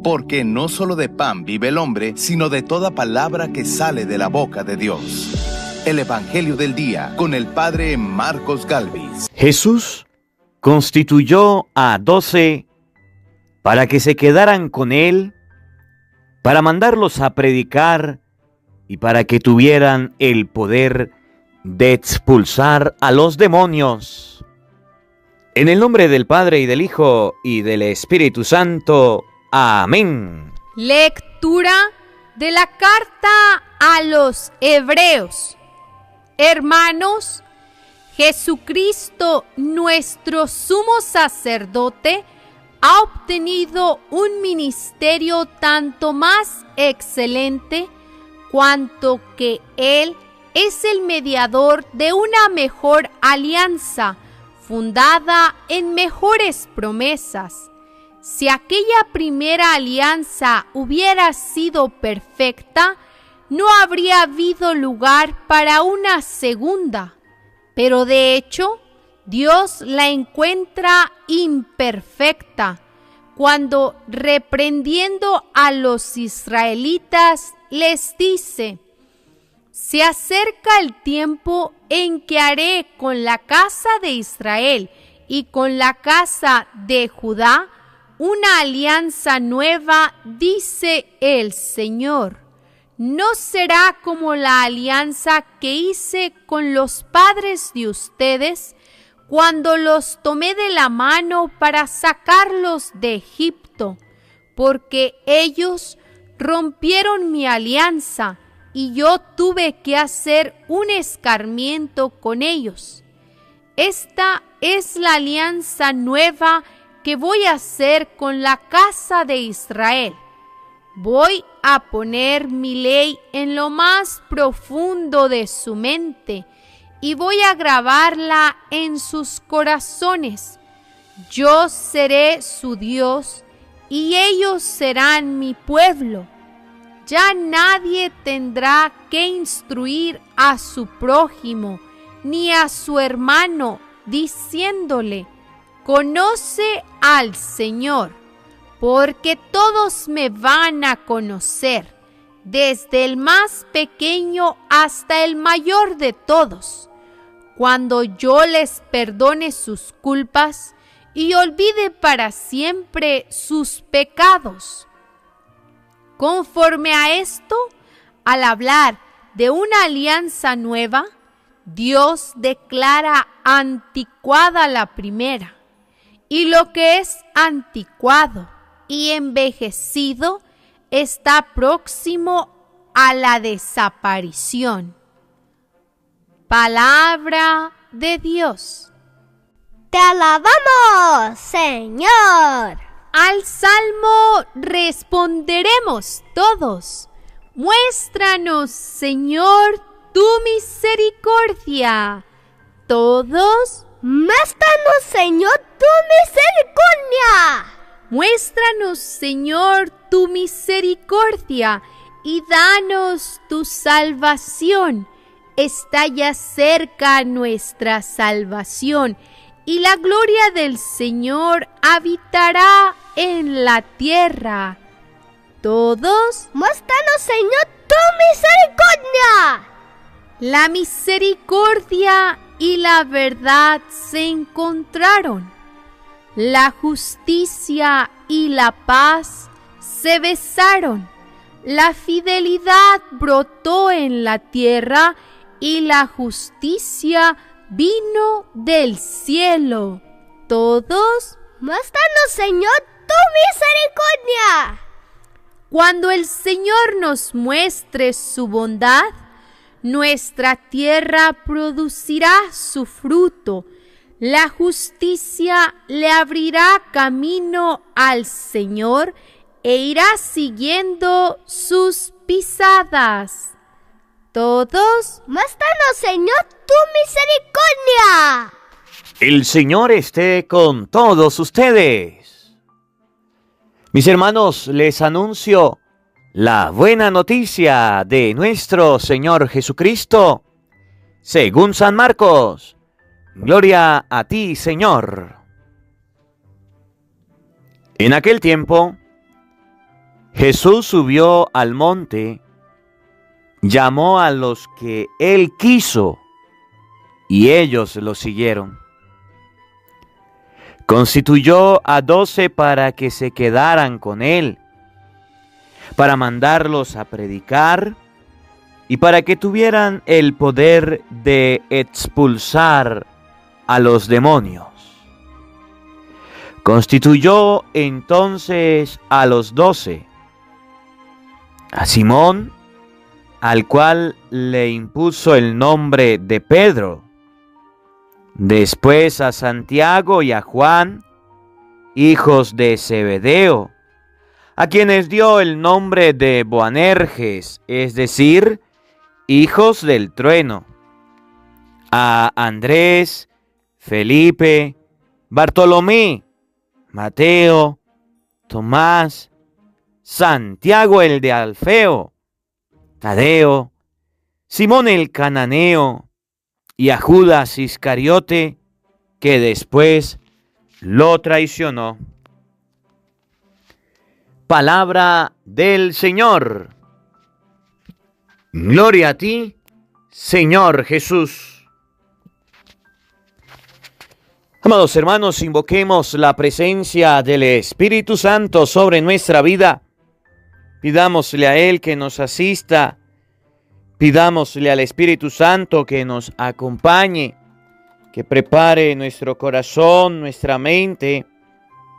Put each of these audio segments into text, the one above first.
porque no solo de pan vive el hombre, sino de toda palabra que sale de la boca de Dios. El Evangelio del Día con el Padre Marcos Galvis. Jesús constituyó a 12 para que se quedaran con él, para mandarlos a predicar y para que tuvieran el poder de expulsar a los demonios. En el nombre del Padre y del Hijo y del Espíritu Santo. Amén. Lectura de la carta a los Hebreos. Hermanos, Jesucristo, nuestro sumo sacerdote, ha obtenido un ministerio tanto más excelente cuanto que Él es el mediador de una mejor alianza, fundada en mejores promesas. Si aquella primera alianza hubiera sido perfecta, no habría habido lugar para una segunda. Pero de hecho, Dios la encuentra imperfecta cuando, reprendiendo a los israelitas, les dice: se acerca el tiempo en que haré con la casa de Israel y con la casa de Judá una alianza nueva, dice el Señor. No será como la alianza que hice con los padres de ustedes cuando los tomé de la mano para sacarlos de Egipto, porque ellos rompieron mi alianza y yo tuve que hacer un escarmiento con ellos. Esta es la alianza nueva que voy a hacer con la casa de Israel. Voy a poner mi ley en lo más profundo de su mente y voy a grabarla en sus corazones. Yo seré su Dios y ellos serán mi pueblo. Ya nadie tendrá que instruir a su prójimo ni a su hermano diciéndole: conoce al Señor, porque todos me van a conocer, desde el más pequeño hasta el mayor de todos, cuando yo les perdone sus culpas y olvide para siempre sus pecados. Conforme a esto, al hablar de una alianza nueva, Dios declara anticuada la primera, y lo que es anticuado y envejecido está próximo a la desaparición. Palabra de Dios. ¡Te alabamos, Señor! Al salmo responderemos todos: muéstranos, Señor, tu misericordia. Todos: muéstranos, Señor, tu misericordia. Muéstranos, Señor, tu misericordia y danos tu salvación. Está ya cerca nuestra salvación, y la gloria del Señor habitará en la tierra. Todos: muéstranos, Señor, tu misericordia. La misericordia y la verdad se encontraron. La justicia y la paz se besaron. La fidelidad brotó en la tierra y la justicia vino del cielo. Todos: muéstranos, Señor, tu misericordia. Cuando el Señor nos muestre su bondad, nuestra tierra producirá su fruto. La justicia le abrirá camino al Señor e irá siguiendo sus pisadas. Todos: muéstranos, Señor, tu misericordia. El Señor esté con todos ustedes. Mis hermanos, les anuncio la buena noticia de nuestro Señor Jesucristo, según San Marcos. Gloria a ti, Señor. En aquel tiempo, Jesús subió al monte, llamó a los que él quiso y ellos lo siguieron. Constituyó a 12 para que se quedaran con él, para mandarlos a predicar y para que tuvieran el poder de expulsar a los demonios. Constituyó entonces a los 12, a Simón, al cual le impuso el nombre de Pedro, después a Santiago y a Juan, hijos de Zebedeo, a quienes dio el nombre de Boanerges, es decir, hijos del trueno, a Andrés, Felipe, Bartolomé, Mateo, Tomás, Santiago el de Alfeo, Tadeo, Simón el cananeo y a Judas Iscariote, que después lo traicionó. Palabra del Señor. Gloria a ti, Señor Jesús. Amados hermanos, invoquemos la presencia del Espíritu Santo sobre nuestra vida. Pidámosle a Él que nos asista. Pidámosle al Espíritu Santo que nos acompañe, que prepare nuestro corazón, nuestra mente,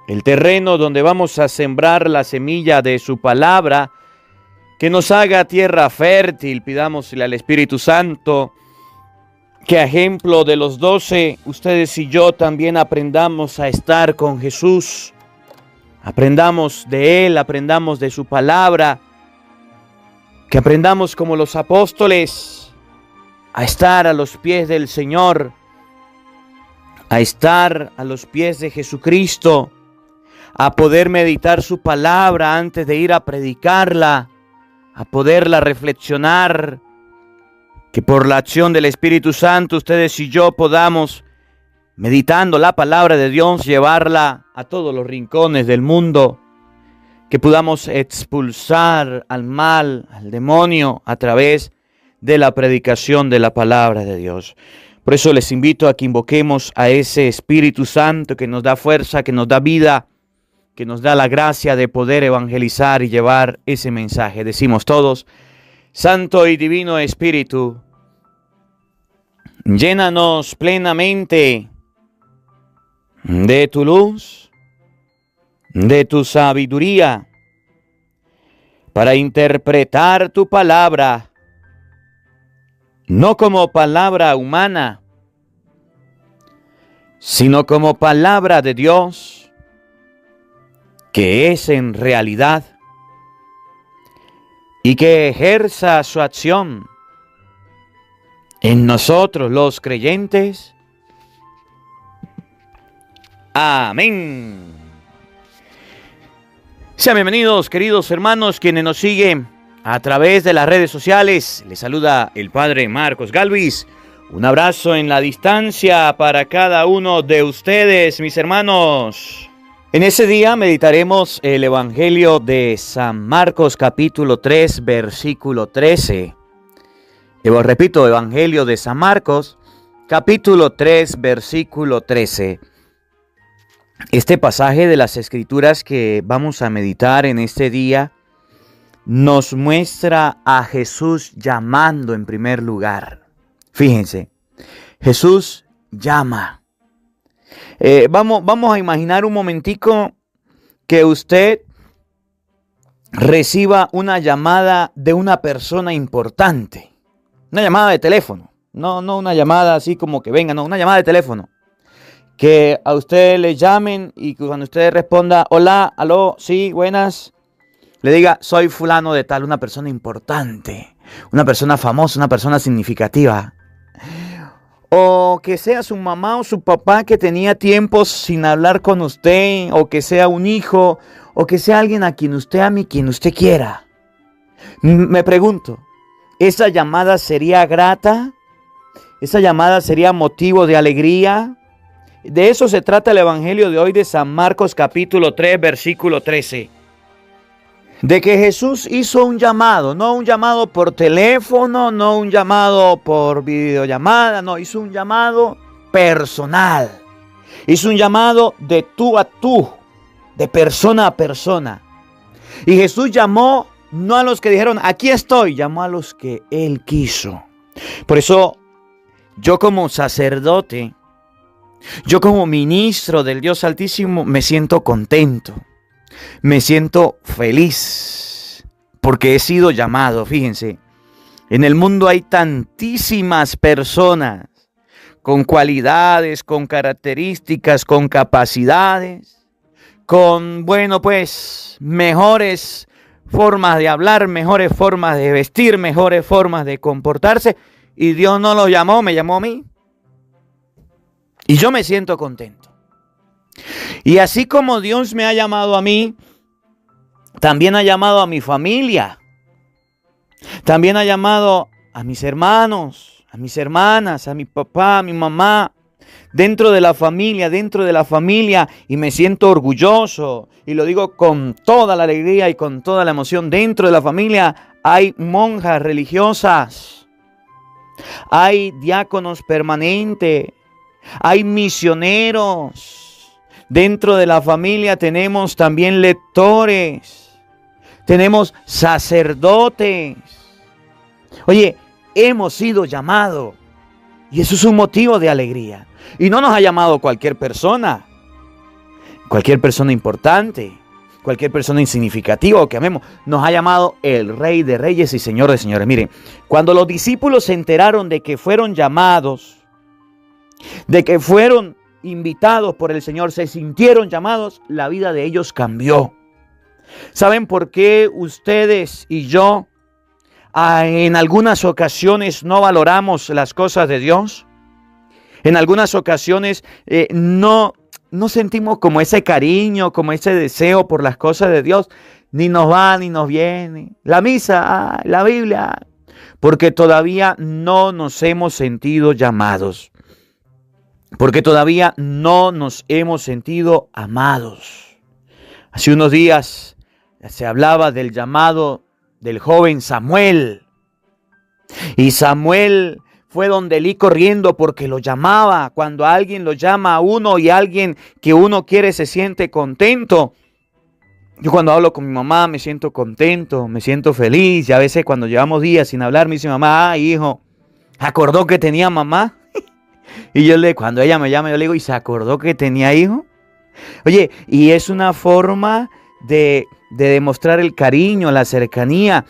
el terreno donde vamos a sembrar la semilla de su palabra, que nos haga tierra fértil. Pidámosle al Espíritu Santo que a ejemplo de los 12, ustedes y yo también aprendamos a estar con Jesús. Aprendamos de Él, aprendamos de su palabra, que aprendamos como los apóstoles a estar a los pies del Señor, a estar a los pies de Jesucristo, a poder meditar su palabra antes de ir a predicarla, a poderla reflexionar, que por la acción del Espíritu Santo ustedes y yo podamos, meditando la palabra de Dios, llevarla a todos los rincones del mundo, que podamos expulsar al mal, al demonio, a través de la predicación de la palabra de Dios. Por eso les invito a que invoquemos a ese Espíritu Santo que nos da fuerza, que nos da vida, que nos da la gracia de poder evangelizar y llevar ese mensaje. Decimos todos: Santo y Divino Espíritu, llénanos plenamente de tu luz, de tu sabiduría, para interpretar tu palabra, no como palabra humana, sino como palabra de Dios, que es en realidad, y que ejerza su acción en nosotros los creyentes. Amén. Sean bienvenidos, queridos hermanos, quienes nos siguen a través de las redes sociales. Les saluda el Padre Marcos Galvis. Un abrazo en la distancia para cada uno de ustedes, mis hermanos. En ese día meditaremos el Evangelio de San Marcos, capítulo 3, versículo 13. Repito, Evangelio de San Marcos, capítulo 3, versículo 13. Este pasaje de las Escrituras que vamos a meditar en este día nos muestra a Jesús llamando en primer lugar. Fíjense, Jesús llama. Vamos a imaginar un momentico que usted reciba una llamada de una persona importante. Una llamada de teléfono. No una llamada así como que venga, no, una llamada de teléfono. Que a usted le llamen y cuando usted responda, hola, aló, sí, buenas, le diga, soy fulano de tal, una persona importante, una persona famosa, una persona significativa. O que sea su mamá o su papá que tenía tiempos sin hablar con usted, o que sea un hijo, o que sea alguien a quien usted ame y quien usted quiera. Me pregunto, ¿esa llamada sería grata? ¿Esa llamada sería motivo de alegría? De eso se trata el Evangelio de hoy de San Marcos capítulo 3, versículo 13. de que Jesús hizo un llamado, no un llamado por teléfono, no un llamado por videollamada, no, hizo un llamado personal. Hizo un llamado de tú a tú, de persona a persona. Y Jesús llamó no a los que dijeron, aquí estoy, llamó a los que Él quiso. Por eso, yo como sacerdote, yo como ministro del Dios Altísimo, me siento contento. Me siento feliz porque he sido llamado. Fíjense, en el mundo hay tantísimas personas con cualidades, con características, con capacidades, con, mejores formas de hablar, mejores formas de vestir, mejores formas de comportarse. Y Dios no los llamó, me llamó a mí. Y yo me siento contento. Y así como Dios me ha llamado a mí, también ha llamado a mi familia. También ha llamado a mis hermanos, a mis hermanas, a mi papá, a mi mamá. Dentro de la familia, y me siento orgulloso. Y lo digo con toda la alegría y con toda la emoción. Dentro de la familia hay monjas religiosas. Hay diáconos permanentes. Hay misioneros. Dentro de la familia tenemos también lectores, tenemos sacerdotes. Oye, hemos sido llamados y eso es un motivo de alegría. Y no nos ha llamado cualquier persona importante, cualquier persona insignificativa o que amemos. Nos ha llamado el Rey de Reyes y Señor de Señores. Miren, cuando los discípulos se enteraron de que fueron llamados, de que fueron invitados por el Señor, se sintieron llamados, la vida de ellos cambió. ¿Saben por qué ustedes y yo en algunas ocasiones no valoramos las cosas de Dios? En algunas ocasiones no sentimos como ese cariño, como ese deseo por las cosas de Dios. Ni nos va ni nos viene. La misa, la Biblia. Porque todavía no nos hemos sentido llamados. Porque todavía no nos hemos sentido amados. Hace unos días se hablaba del llamado del joven Samuel. Y Samuel fue donde Elí corriendo porque lo llamaba. Cuando alguien lo llama a uno y alguien que uno quiere se siente contento. Yo cuando hablo con mi mamá me siento contento, me siento feliz. Y a veces cuando llevamos días sin hablar me dice mamá, hijo, ¿acordó que tenía mamá? Y cuando ella me llama, yo le digo, ¿y se acordó que tenía hijo? Oye, y es una forma de demostrar el cariño, la cercanía.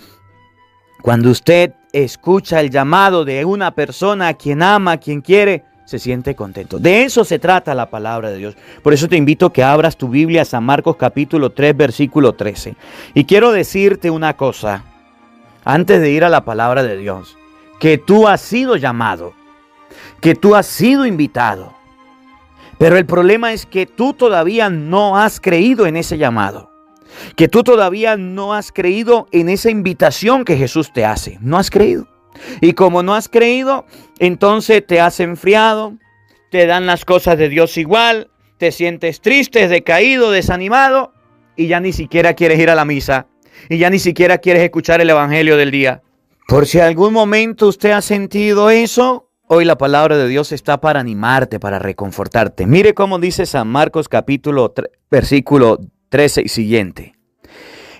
Cuando usted escucha el llamado de una persona a quien ama, a quien quiere, se siente contento. De eso se trata la palabra de Dios. Por eso te invito a que abras tu Biblia a San Marcos capítulo 3, versículo 13. Y quiero decirte una cosa, antes de ir a la palabra de Dios, que tú has sido llamado, que tú has sido invitado. Pero el problema es que tú todavía no has creído en ese llamado. Que tú todavía no has creído en esa invitación que Jesús te hace. No has creído. Y como no has creído, entonces te has enfriado, te dan las cosas de Dios igual, te sientes triste, decaído, desanimado y ya ni siquiera quieres ir a la misa. Y ya ni siquiera quieres escuchar el evangelio del día. Por si algún momento usted ha sentido eso, hoy la palabra de Dios está para animarte, para reconfortarte. Mire cómo dice San Marcos capítulo 3, versículo 13 y siguiente.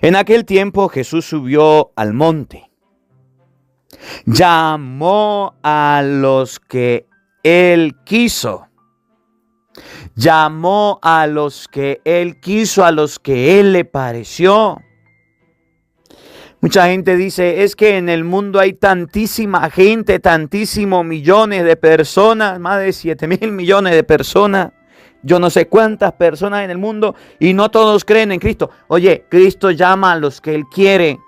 En aquel tiempo Jesús subió al monte. Llamó a los que Él quiso. Llamó a los que Él quiso, a los que Él le pareció. Mucha gente dice, es que en el mundo hay tantísima gente, tantísimos millones de personas, más de 7,000 millones de personas, yo no sé cuántas personas en el mundo y no todos creen en Cristo. Oye, Cristo llama a los que Él quiere.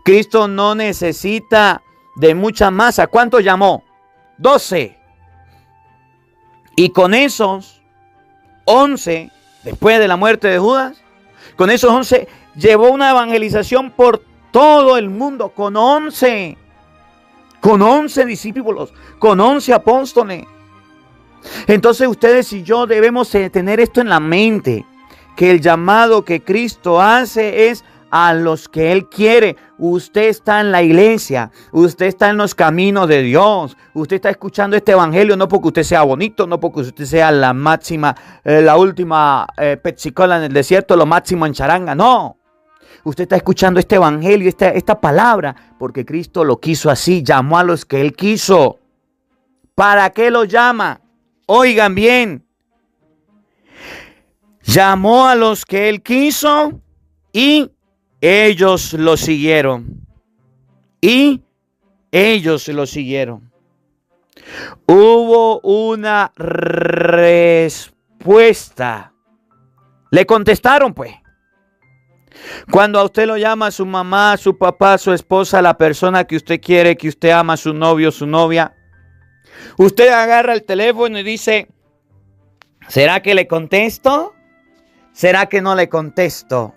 Cristo no necesita de mucha masa. ¿Cuántos llamó? 12. Y con esos 11, después de la muerte de Judas, con esos 11 llevó una evangelización por todo el mundo, con 11 discípulos, con 11 apóstoles. Entonces ustedes y yo debemos tener esto en la mente, que el llamado que Cristo hace es a los que Él quiere. Usted está en la iglesia, usted está en los caminos de Dios, usted está escuchando este evangelio no porque usted sea bonito, no porque usted sea la máxima, la última pepsicola en el desierto, lo máximo en charanga, no. Usted está escuchando este evangelio, esta palabra, porque Cristo lo quiso así, llamó a los que Él quiso. ¿Para qué los llama? Oigan bien. Llamó a los que Él quiso y ellos lo siguieron. Y ellos lo siguieron. Hubo una respuesta. Le contestaron, pues. Cuando a usted lo llama su mamá, su papá, su esposa, la persona que usted quiere, que usted ama, su novio, su novia, usted agarra el teléfono y dice, ¿será que le contesto? ¿Será que no le contesto?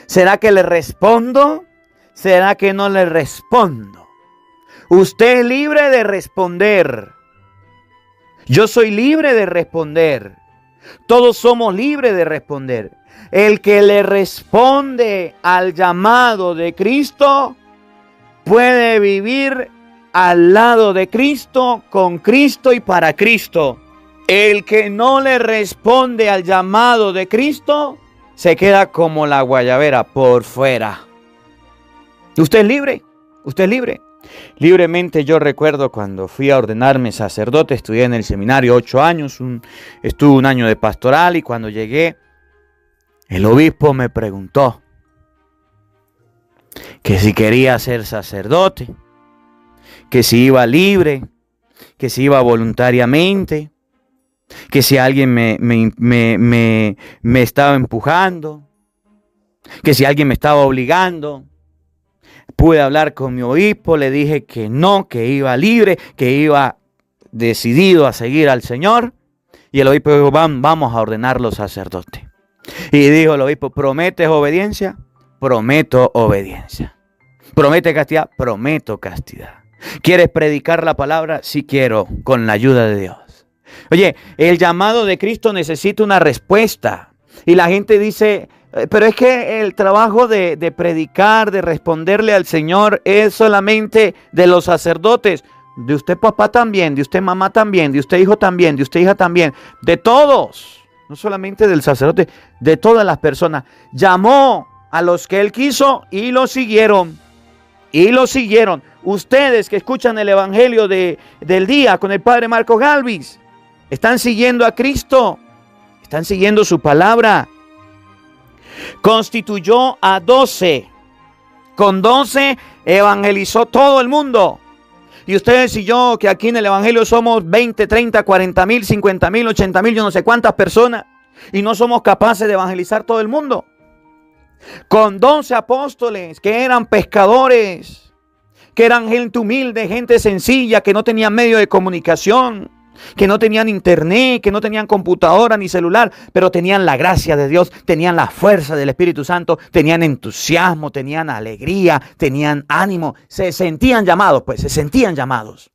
¿Será que le respondo? ¿Será que no le respondo? Usted es libre de responder. Yo soy libre de responder. Todos somos libres de responder. El que le responde al llamado de Cristo puede vivir al lado de Cristo, con Cristo y para Cristo. El que no le responde al llamado de Cristo se queda como la guayabera por fuera. Usted es libre, usted es libre. Libremente yo recuerdo cuando fui a ordenarme sacerdote, estudié en el seminario 8 años, estuve un año de pastoral y cuando llegué, el obispo me preguntó que si quería ser sacerdote, que si iba libre, que si iba voluntariamente, que si alguien me estaba empujando, que si alguien me estaba obligando. Pude hablar con mi obispo, le dije que no, que iba libre, que iba decidido a seguir al Señor. Y el obispo dijo, vamos a ordenarlo sacerdote. Y dijo el obispo, ¿prometes obediencia? Prometo obediencia. ¿Promete castidad? Prometo castidad. ¿Quieres predicar la palabra? Sí quiero, con la ayuda de Dios. Oye, el llamado de Cristo necesita una respuesta. Y la gente dice, pero es que el trabajo de predicar, de responderle al Señor es solamente de los sacerdotes. De usted papá también, de usted mamá también, de usted hijo también, de usted hija también. De todos, no solamente del sacerdote, de todas las personas. Llamó a los que Él quiso y lo siguieron. Y lo siguieron. Ustedes que escuchan el evangelio del día con el padre Marcos Galvis, están siguiendo a Cristo. Están siguiendo su palabra. Constituyó a 12. Con 12 evangelizó todo el mundo. Y ustedes y yo, que aquí en el evangelio somos 20, 30, 40 mil, 50 mil, 80 mil, yo no sé cuántas personas. Y no somos capaces de evangelizar todo el mundo. Con 12 apóstoles que eran pescadores, que eran gente humilde, gente sencilla, que no tenían medio de comunicación, que no tenían internet, que no tenían computadora ni celular, pero tenían la gracia de Dios, tenían la fuerza del Espíritu Santo, tenían entusiasmo, tenían alegría, tenían ánimo, se sentían llamados, pues se sentían llamados.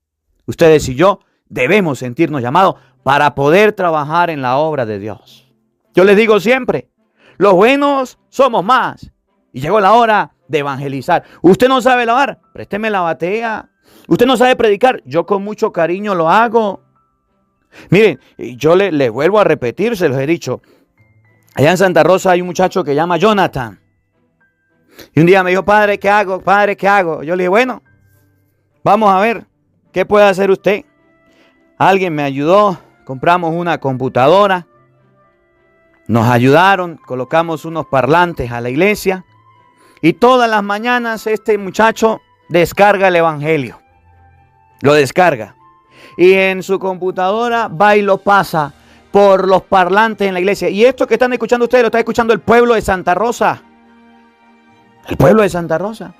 Ustedes y yo debemos sentirnos llamados para poder trabajar en la obra de Dios. Yo les digo siempre, los buenos somos más. Y llegó la hora de evangelizar. Usted no sabe lavar, présteme la batea. Usted no sabe predicar, yo con mucho cariño lo hago. Miren, yo le vuelvo a repetir, se los he dicho. Allá en Santa Rosa hay un muchacho que se llama Jonathan. Y un día me dijo, padre, ¿qué hago? Padre, ¿qué hago? Yo le dije, bueno, vamos a ver, ¿qué puede hacer usted? Alguien me ayudó, compramos una computadora. Nos ayudaron, colocamos unos parlantes a la iglesia. Y todas las mañanas este muchacho descarga el evangelio. Lo descarga. Y en su computadora va y lo pasa por los parlantes en la iglesia. Y esto que están escuchando ustedes lo está escuchando el pueblo de Santa Rosa. El pueblo de Santa Rosa.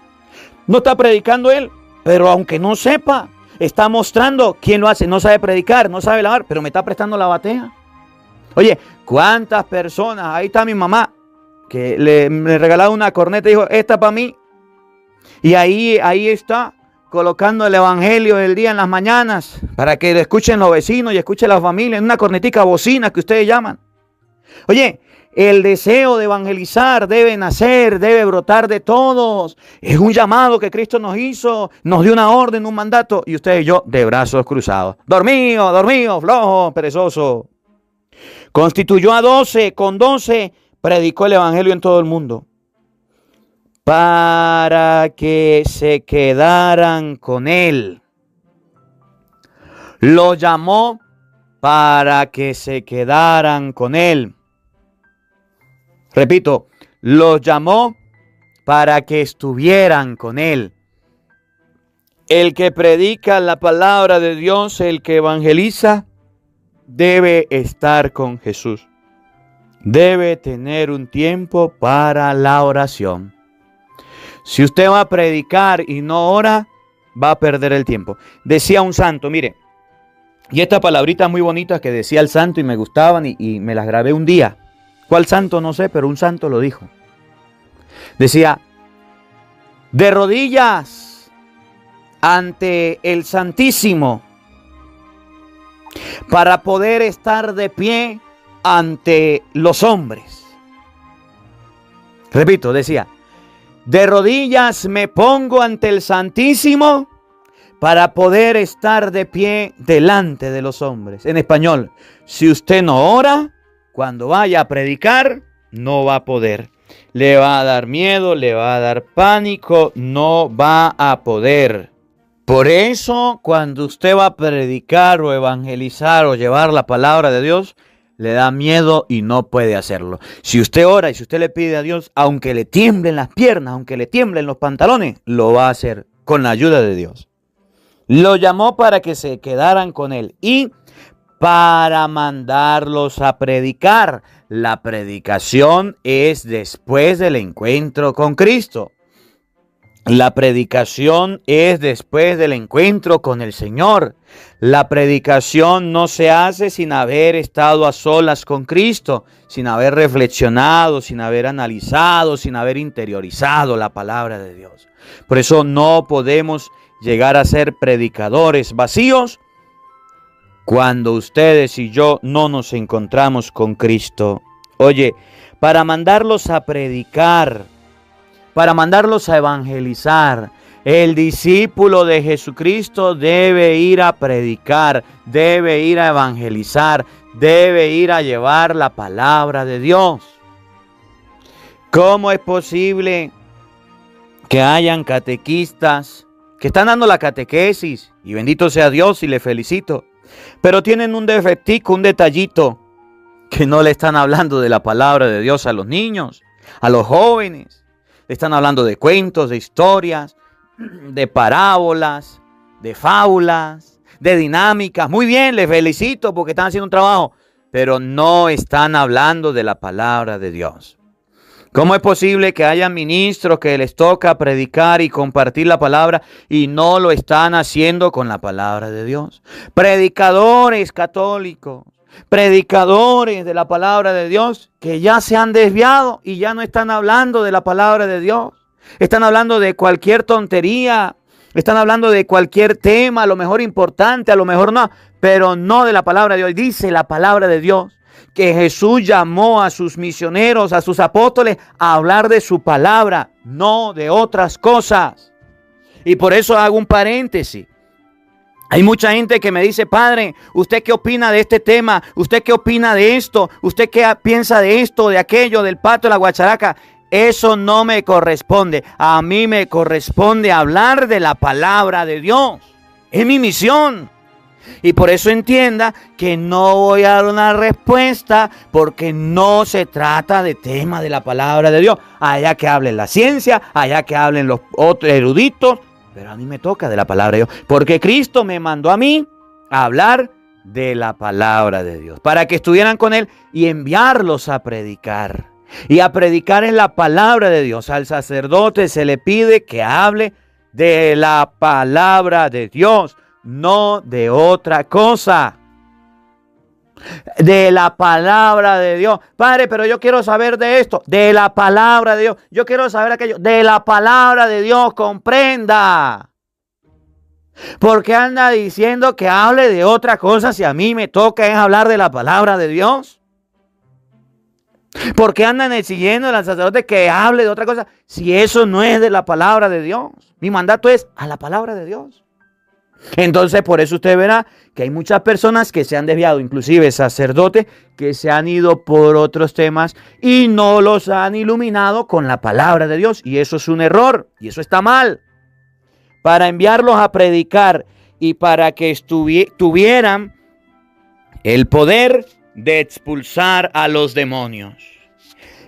No está predicando él, pero aunque no sepa, está mostrando quién lo hace. No sabe predicar, no sabe lavar, pero me está prestando la batea. Oye, ¿cuántas personas? Ahí está mi mamá, que me regalaba una corneta y dijo, esta para mí. Y ahí está, colocando el evangelio del día en las mañanas, para que lo escuchen los vecinos y escuchen las familias, en una cornetica bocina que ustedes llaman. Oye, el deseo de evangelizar debe nacer, debe brotar de todos. Es un llamado que Cristo nos hizo, nos dio una orden, un mandato, y usted y yo de brazos cruzados. Dormido, flojo, perezoso. Constituyó a 12, con 12 predicó el evangelio en todo el mundo, para que se quedaran con él. Lo llamó para que se quedaran con él. Repito, los llamó para que estuvieran con él. El que predica la palabra de Dios, el que evangeliza, debe estar con Jesús. Debe tener un tiempo para la oración. Si usted va a predicar y no ora, va a perder el tiempo. Decía un santo, mire, y estas palabritas muy bonitas que decía el santo y me gustaban y me las grabé un día. ¿Cuál santo? No sé, pero un santo lo dijo. Decía, de rodillas ante el Santísimo, para poder estar de pie ante los hombres. Repito, decía, de rodillas me pongo ante el Santísimo para poder estar de pie delante de los hombres. En español, si usted no ora, cuando vaya a predicar, no va a poder. Le va a dar miedo, le va a dar pánico, no va a poder. Por eso, cuando usted va a predicar o evangelizar o llevar la palabra de Dios, le da miedo y no puede hacerlo. Si usted ora y si usted le pide a Dios, aunque le tiemblen las piernas, aunque le tiemblen los pantalones, lo va a hacer con la ayuda de Dios. Lo llamó para que se quedaran con él y para mandarlos a predicar. La predicación es después del encuentro con Cristo. La predicación es después del encuentro con el Señor. La predicación no se hace sin haber estado a solas con Cristo, sin haber reflexionado, sin haber analizado, sin haber interiorizado la palabra de Dios. Por eso no podemos llegar a ser predicadores vacíos cuando ustedes y yo no nos encontramos con Cristo. Oye, para mandarlos a predicar, para mandarlos a evangelizar, el discípulo de Jesucristo debe ir a predicar, debe ir a evangelizar, debe ir a llevar la palabra de Dios. ¿Cómo es posible que hayan catequistas que están dando la catequesis? Y bendito sea Dios y le felicito. Pero tienen un defectico, un detallito, que no le están hablando de la palabra de Dios a los niños, a los jóvenes. Le están hablando de cuentos, de historias, de parábolas, de fábulas, de dinámicas. Muy bien, les felicito porque están haciendo un trabajo, pero no están hablando de la palabra de Dios. ¿Cómo es posible que haya ministros que les toca predicar y compartir la palabra y no lo están haciendo con la palabra de Dios? Predicadores católicos, predicadores de la palabra de Dios que ya se han desviado y ya no están hablando de la palabra de Dios. Están hablando de cualquier tontería, están hablando de cualquier tema, a lo mejor importante, a lo mejor no, pero no de la palabra de Dios. Dice la palabra de Dios que Jesús llamó a sus misioneros, a sus apóstoles, a hablar de su palabra, no de otras cosas. Y por eso hago un paréntesis. Hay mucha gente que me dice, padre, ¿usted qué opina de este tema? ¿Usted qué opina de esto? ¿Usted qué piensa de esto, de aquello, del pato, de la guacharaca? Eso no me corresponde. A mí me corresponde hablar de la palabra de Dios. Es mi misión. Y por eso entienda que no voy a dar una respuesta porque no se trata de tema de la palabra de Dios. Allá que hablen la ciencia, allá que hablen los otros eruditos, pero a mí me toca de la palabra de Dios. Porque Cristo me mandó a mí a hablar de la palabra de Dios, para que estuvieran con Él y enviarlos a predicar. Y a predicar es la palabra de Dios. Al sacerdote se le pide que hable de la palabra de Dios, no de otra cosa. De la palabra de Dios. Padre, pero yo quiero saber de esto. De la palabra de Dios. Yo quiero saber aquello. De la palabra de Dios. Comprenda. Porque anda diciendo que hable de otra cosa si a mí me toca es hablar de la palabra de Dios. ¿Por qué andan exigiendo al sacerdote que hable de otra cosa si eso no es de la palabra de Dios? Mi mandato es a la palabra de Dios. Entonces, por eso usted verá que hay muchas personas que se han desviado, inclusive sacerdotes que se han ido por otros temas y no los han iluminado con la palabra de Dios. Y eso es un error y eso está mal. Para enviarlos a predicar y para que tuvieran el poder de expulsar a los demonios.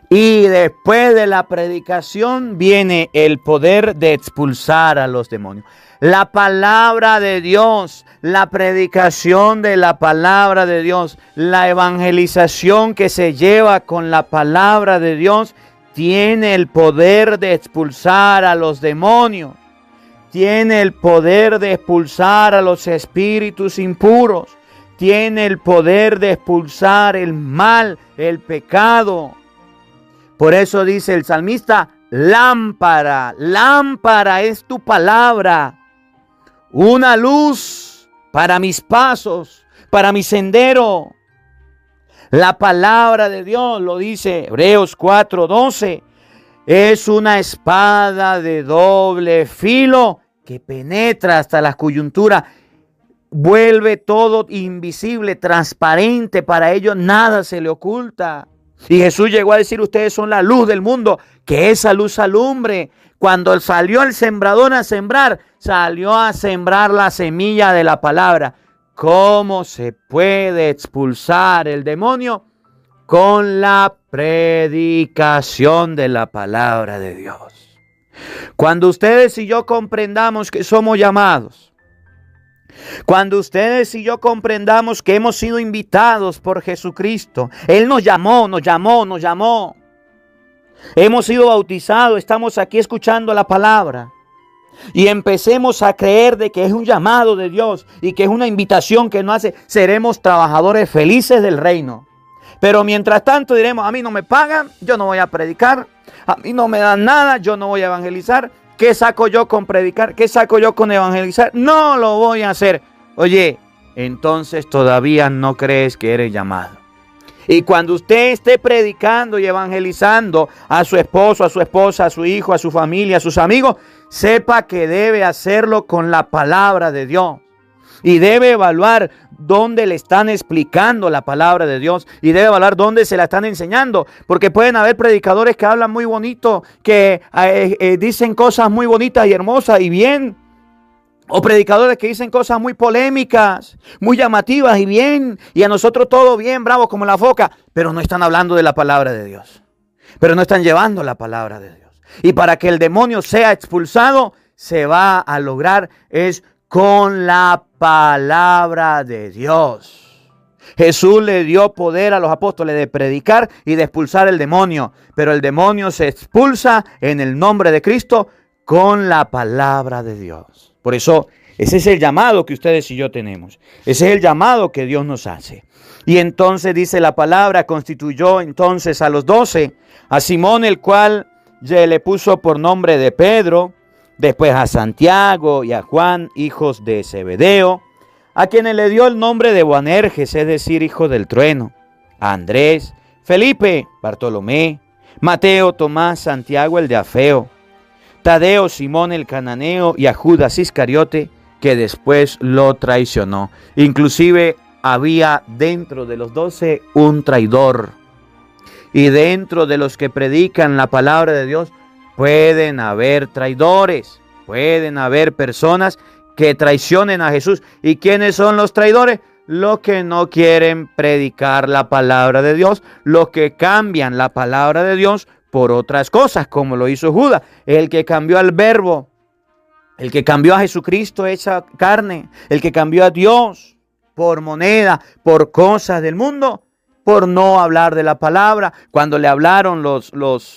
Y después de la predicación viene el poder de expulsar a los demonios. La palabra de Dios, la predicación de la palabra de Dios, la evangelización que se lleva con la palabra de Dios, tiene el poder de expulsar a los demonios. Tiene el poder de expulsar a los espíritus impuros. Tiene el poder de expulsar el mal, el pecado. Por eso dice el salmista, lámpara, lámpara es tu palabra, una luz para mis pasos, para mi sendero. La palabra de Dios, lo dice Hebreos 4:12, es una espada de doble filo que penetra hasta las coyunturas, vuelve todo invisible, transparente, para ellos nada se le oculta. Y Jesús llegó a decir, ustedes son la luz del mundo, que esa luz alumbre. Cuando salió el sembrador a sembrar, salió a sembrar la semilla de la palabra. ¿Cómo se puede expulsar el demonio? Con la predicación de la palabra de Dios. Cuando ustedes y yo comprendamos que somos llamados, cuando ustedes y yo comprendamos que hemos sido invitados por Jesucristo, Él nos llamó. Hemos sido bautizados, estamos aquí escuchando la palabra. Y empecemos a creer de que es un llamado de Dios y que es una invitación que nos hace, seremos trabajadores felices del reino. Pero mientras tanto diremos, a mí no me pagan, yo no voy a predicar, a mí no me dan nada, yo no voy a evangelizar. ¿Qué saco yo con predicar? ¿Qué saco yo con evangelizar? No lo voy a hacer. Oye, entonces todavía no crees que eres llamado. Y cuando usted esté predicando y evangelizando a su esposo, a su esposa, a su hijo, a su familia, a sus amigos, sepa que debe hacerlo con la palabra de Dios. Y debe evaluar dónde le están explicando la palabra de Dios. Y debe evaluar dónde se la están enseñando. Porque pueden haber predicadores que hablan muy bonito, que dicen cosas muy bonitas y hermosas y bien. O predicadores que dicen cosas muy polémicas, muy llamativas y bien. Y a nosotros todo bien, bravo como la foca. Pero no están hablando de la palabra de Dios. Pero no están llevando la palabra de Dios. Y para que el demonio sea expulsado, se va a lograr es con la palabra de Dios. Jesús le dio poder a los apóstoles de predicar y de expulsar el demonio. Pero el demonio se expulsa en el nombre de Cristo con la palabra de Dios. Por eso, ese es el llamado que ustedes y yo tenemos. Ese es el llamado que Dios nos hace. Y entonces dice la palabra, constituyó entonces a los 12, a Simón, el cual ya le puso por nombre de Pedro, después a Santiago y a Juan, hijos de Zebedeo, a quienes le dio el nombre de Boanerges, es decir, hijo del trueno, a Andrés, Felipe, Bartolomé, Mateo, Tomás, Santiago el de Alfeo, Tadeo, Simón el cananeo y a Judas Iscariote, que después lo traicionó. Inclusive había dentro de los 12 un traidor. Y dentro de los que predican la palabra de Dios pueden haber traidores, pueden haber personas que traicionen a Jesús. ¿Y quiénes son los traidores? Los que no quieren predicar la palabra de Dios, los que cambian la palabra de Dios por otras cosas, como lo hizo Judas, el que cambió al verbo, el que cambió a Jesucristo hecha carne, el que cambió a Dios por moneda, por cosas del mundo, por no hablar de la palabra. Cuando le hablaron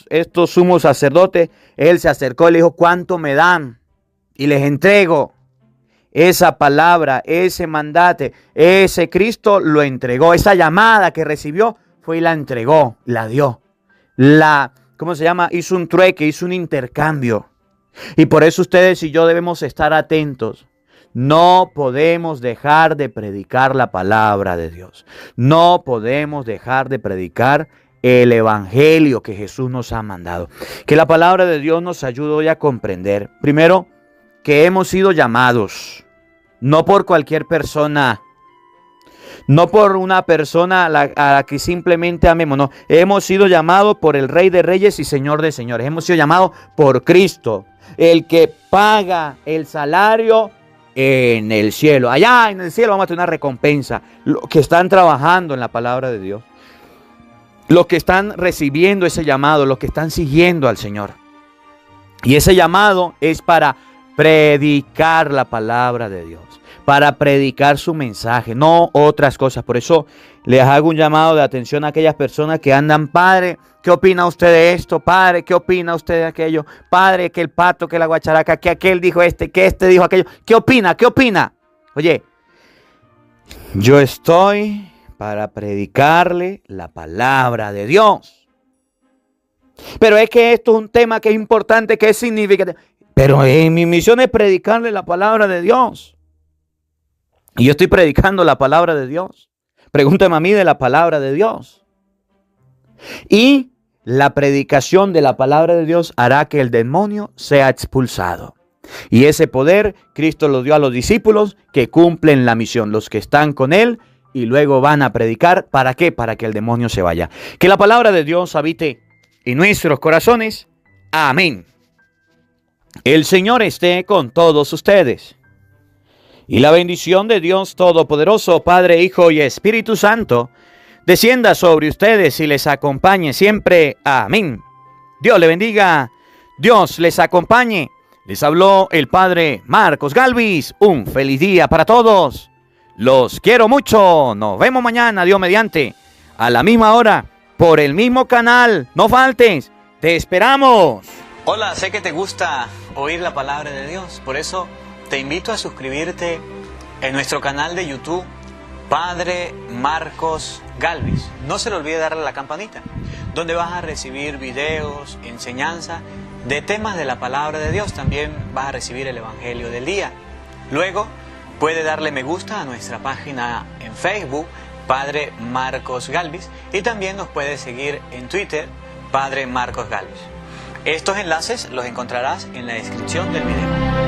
estos sumos sacerdotes, él se acercó y le dijo, ¿cuánto me dan? Y les entrego. Esa palabra, ese mandato, ese Cristo lo entregó. Esa llamada que recibió fue y la entregó, la dio. Hizo un trueque, hizo un intercambio. Y por eso ustedes y yo debemos estar atentos. No podemos dejar de predicar la palabra de Dios. No podemos dejar de predicar el evangelio que Jesús nos ha mandado. Que la palabra de Dios nos ayude hoy a comprender, primero, que hemos sido llamados, no por cualquier persona, no por una persona a la que simplemente amemos, no. Hemos sido llamados por el Rey de Reyes y Señor de Señores. Hemos sido llamados por Cristo, el que paga el salario en el cielo. Allá en el cielo vamos a tener una recompensa. Los que están trabajando en la palabra de Dios, los que están recibiendo ese llamado, los que están siguiendo al Señor. Y ese llamado es para predicar la palabra de Dios, para predicar su mensaje, no otras cosas. Por eso les hago un llamado de atención a aquellas personas que andan: padre, ¿qué opina usted de esto? Padre, ¿qué opina usted de aquello? Padre, que el pato, que la guacharaca, que aquel dijo que este dijo aquello. ¿Qué opina? ¿Qué opina? Oye, yo estoy para predicarle la palabra de Dios. Pero es que esto es un tema que es importante, que es significativo. Pero mi misión es predicarle la palabra de Dios. Y yo estoy predicando la palabra de Dios. Pregúntame a mí de la palabra de Dios. Y la predicación de la palabra de Dios hará que el demonio sea expulsado. Y ese poder Cristo lo dio a los discípulos que cumplen la misión, los que están con Él y luego van a predicar. ¿Para qué? Para que el demonio se vaya. Que la palabra de Dios habite en nuestros corazones. Amén. El Señor esté con todos ustedes. Y la bendición de Dios Todopoderoso, Padre, Hijo y Espíritu Santo, descienda sobre ustedes y les acompañe siempre. Amén. Dios le bendiga. Dios les acompañe. Les habló el Padre Marcos Galvis. Un feliz día para todos. Los quiero mucho. Nos vemos mañana, Dios mediante, a la misma hora, por el mismo canal. No faltes. Te esperamos. Hola, sé que te gusta oír la palabra de Dios, por eso te invito a suscribirte en nuestro canal de YouTube, Padre Marcos Galvis. No se le olvide darle a la campanita, donde vas a recibir videos, enseñanza de temas de la palabra de Dios. También vas a recibir el Evangelio del día. Luego, puede darle me gusta a nuestra página en Facebook, Padre Marcos Galvis, y también nos puede seguir en Twitter, Padre Marcos Galvis. Estos enlaces los encontrarás en la descripción del video.